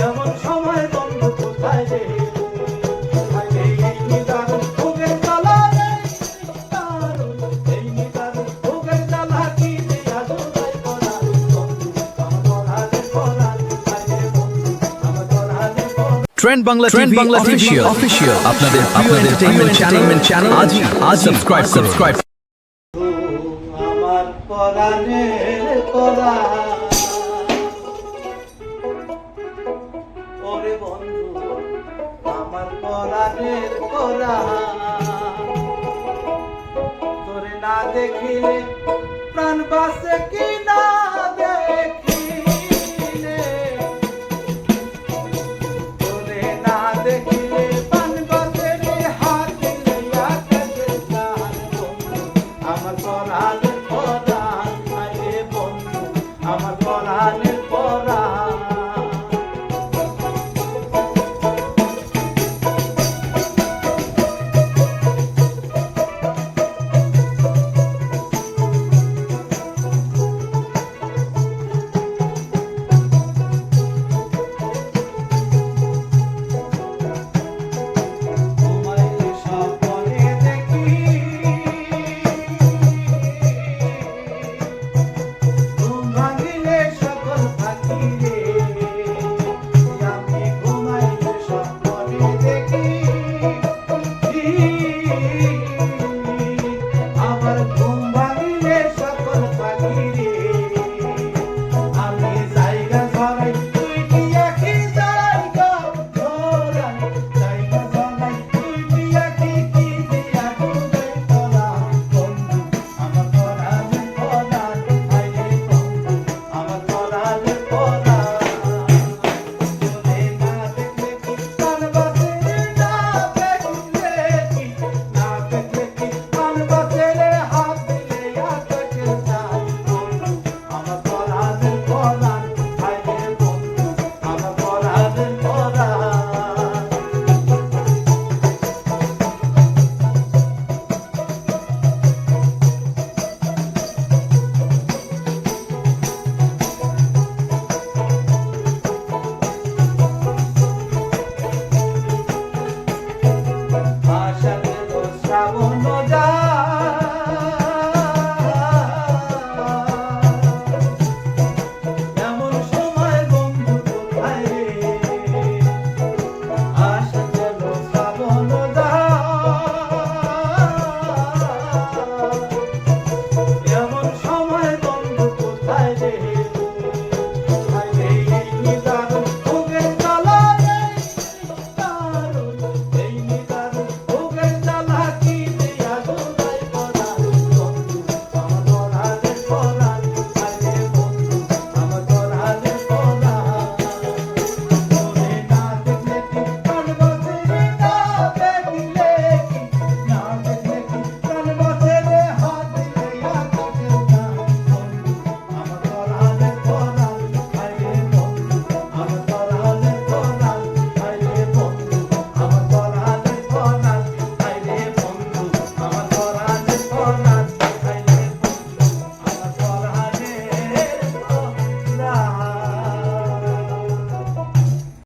এমন সময় বন্ধু কোথায় রে এই নিদারুণ ভোগের জ্বালা রে এই নিদারুণ ভোগের জ্বালা কি দিয়া জোড়াই করা বন্ধু আমার পরাণের পরাণ আরে বন্ধু আমার পরাণের পরাণ। ট্রেন্ড বাংলা টিভি অফিসিয়াল আপনাদের এন্টারটেইনমেন্ট চ্যানেল আজ সাবস্ক্রাইব আমার পরাণের পরাণ ওরে বন্ধু আমার পরাণের পরাণ তোরে না দেখিলে প্রাণ বাঁচে কি না দেখিলে তোরে না দেখিলে প্রাণ বাঁচে রে হাত লইয়া কাছে প্রাণ বন্ধু আমার পরাণের পরাণ আরে বন্ধু আমার পরাণের পরাণ।